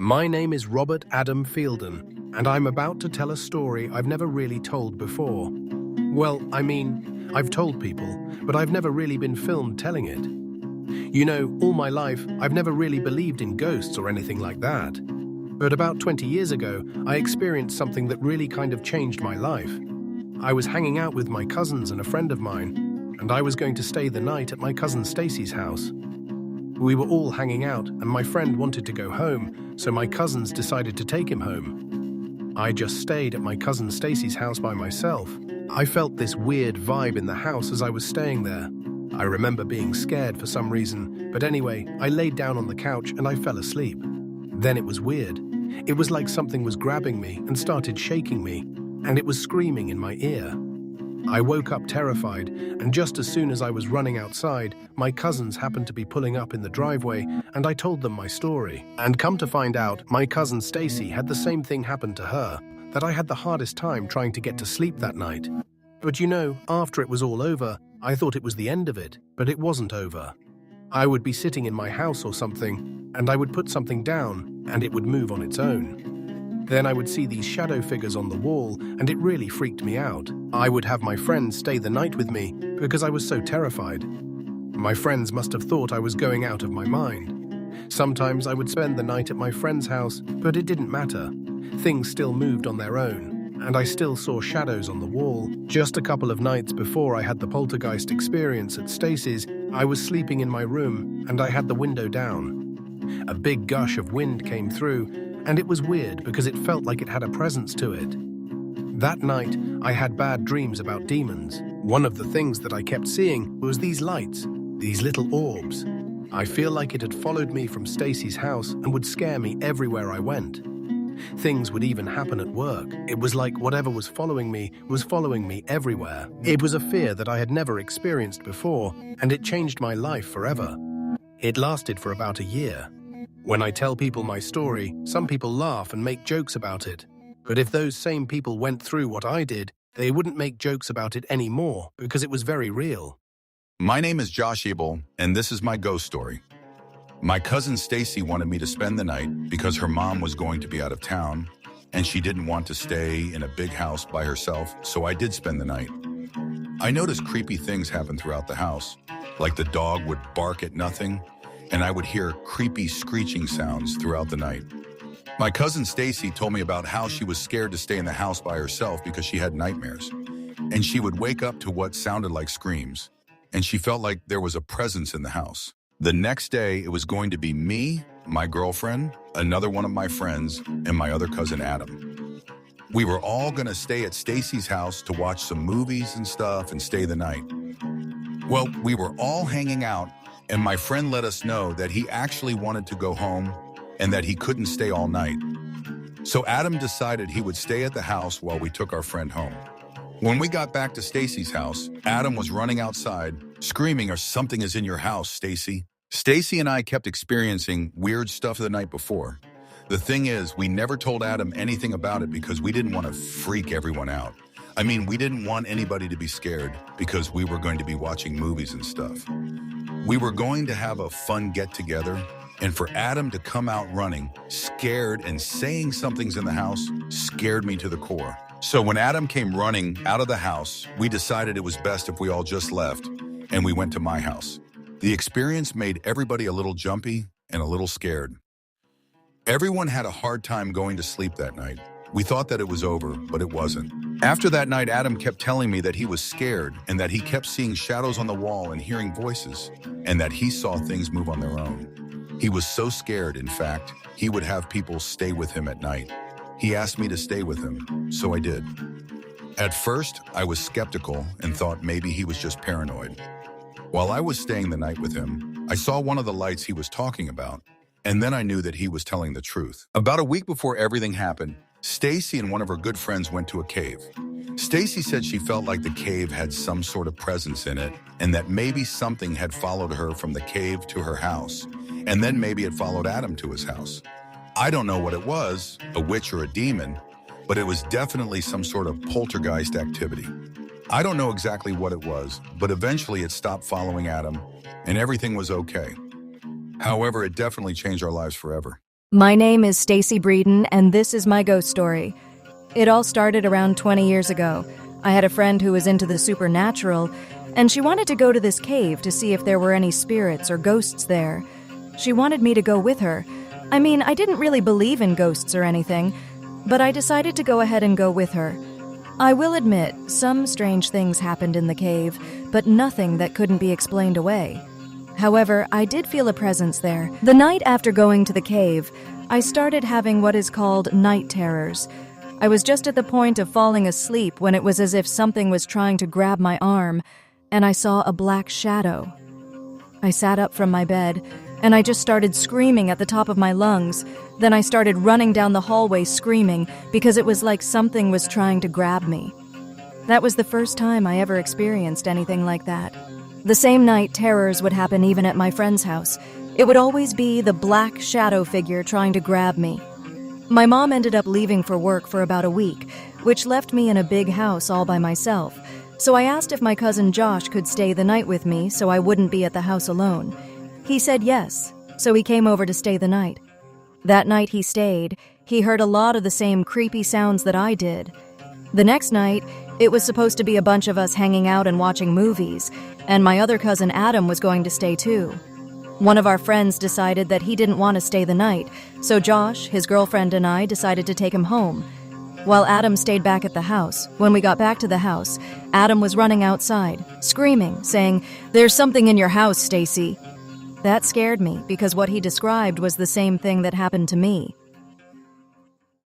My name is Robert Adam Fielden, and I'm about to tell a story I've never really told before. Well, I've told people, but I've never really been filmed telling it. You know, all my life, I've never really believed in ghosts or anything like that. But about 20 years ago, I experienced something that really kind of changed my life. I was hanging out with my cousins and a friend of mine, and I was going to stay the night at my cousin Stacy's house. We were all hanging out, and my friend wanted to go home, so my cousins decided to take him home. I just stayed at my cousin Stacy's house by myself. I felt this weird vibe in the house as I was staying there. I remember being scared for some reason, but anyway, I laid down on the couch and I fell asleep. Then it was weird. It was like something was grabbing me and started shaking me, and it was screaming in my ear. I woke up terrified, and just as soon as I was running outside, my cousins happened to be pulling up in the driveway, and I told them my story. And come to find out, my cousin Stacy had the same thing happen to her, that I had the hardest time trying to get to sleep that night. But you know, after it was all over, I thought it was the end of it, but it wasn't over. I would be sitting in my house or something, and I would put something down, and it would move on its own. Then I would see these shadow figures on the wall, and it really freaked me out. I would have my friends stay the night with me because I was so terrified. My friends must have thought I was going out of my mind. Sometimes I would spend the night at my friend's house, but it didn't matter. Things still moved on their own, and I still saw shadows on the wall. Just a couple of nights before I had the poltergeist experience at Stacy's, I was sleeping in my room, and I had the window down. A big gush of wind came through, and it was weird because it felt like it had a presence to it. That night, I had bad dreams about demons. One of the things that I kept seeing was these lights, these little orbs. I feel like it had followed me from Stacy's house and would scare me everywhere I went. Things would even happen at work. It was like whatever was following me everywhere. It was a fear that I had never experienced before, and it changed my life forever. It lasted for about a year. When I tell people my story, some people laugh and make jokes about it. But if those same people went through what I did, they wouldn't make jokes about it anymore because it was very real. My name is Josh Ebel, and this is my ghost story. My cousin Stacy wanted me to spend the night because her mom was going to be out of town, and she didn't want to stay in a big house by herself, so I did spend the night. I noticed creepy things happen throughout the house, like the dog would bark at nothing, and I would hear creepy screeching sounds throughout the night. My cousin Stacy told me about how she was scared to stay in the house by herself because she had nightmares, and she would wake up to what sounded like screams, and she felt like there was a presence in the house. The next day, it was going to be me, my girlfriend, another one of my friends, and my other cousin Adam. We were all going to stay at Stacy's house to watch some movies and stuff and stay the night. Well, we were all hanging out, and my friend let us know that he actually wanted to go home and that he couldn't stay all night. So Adam decided he would stay at the house while we took our friend home. When we got back to Stacy's house, Adam was running outside, screaming, "Or something is in your house, Stacy." Stacy and I kept experiencing weird stuff the night before. The thing is, we never told Adam anything about it because we didn't want to freak everyone out. We didn't want anybody to be scared because we were going to be watching movies and stuff. We were going to have a fun get-together, and for Adam to come out running, scared and saying something's in the house, scared me to the core. So when Adam came running out of the house, we decided it was best if we all just left, and we went to my house. The experience made everybody a little jumpy and a little scared. Everyone had a hard time going to sleep that night. We thought that it was over, but it wasn't. After that night, Adam kept telling me that he was scared and that he kept seeing shadows on the wall and hearing voices, and that he saw things move on their own. He was so scared, in fact, he would have people stay with him at night. He asked me to stay with him, so I did. At first, I was skeptical and thought maybe he was just paranoid. While I was staying the night with him, I saw one of the lights he was talking about, and then I knew that he was telling the truth. About a week before everything happened, Stacy and one of her good friends went to a cave. Stacy said she felt like the cave had some sort of presence in it, and that maybe something had followed her from the cave to her house, and then maybe it followed Adam to his house. I don't know what it was, a witch or a demon, but it was definitely some sort of poltergeist activity. I don't know exactly what it was, but eventually it stopped following Adam, and everything was okay. However, it definitely changed our lives forever. My name is Stacy Breeden, and this is my ghost story. It all started around 20 years ago. I had a friend who was into the supernatural, and she wanted to go to this cave to see if there were any spirits or ghosts there. She wanted me to go with her. I mean, I didn't really believe in ghosts or anything, but I decided to go ahead and go with her. I will admit, some strange things happened in the cave, but nothing that couldn't be explained away. However, I did feel a presence there. The night after going to the cave, I started having what is called night terrors. I was just at the point of falling asleep when it was as if something was trying to grab my arm, and I saw a black shadow. I sat up from my bed, and I just started screaming at the top of my lungs. Then I started running down the hallway screaming because it was like something was trying to grab me. That was the first time I ever experienced anything like that. The same night, terrors would happen even at my friend's house. It would always be the black shadow figure trying to grab me. My mom ended up leaving for work for about a week, which left me in a big house all by myself. So I asked if my cousin Josh could stay the night with me so I wouldn't be at the house alone. He said yes, so he came over to stay the night. That night he stayed, he heard a lot of the same creepy sounds that I did. The next night, it was supposed to be a bunch of us hanging out and watching movies, and my other cousin Adam was going to stay too. One of our friends decided that he didn't want to stay the night, so Josh, his girlfriend, and I decided to take him home, while Adam stayed back at the house. When we got back to the house, Adam was running outside, screaming, saying, "There's something in your house, Stacy." That scared me because what he described was the same thing that happened to me.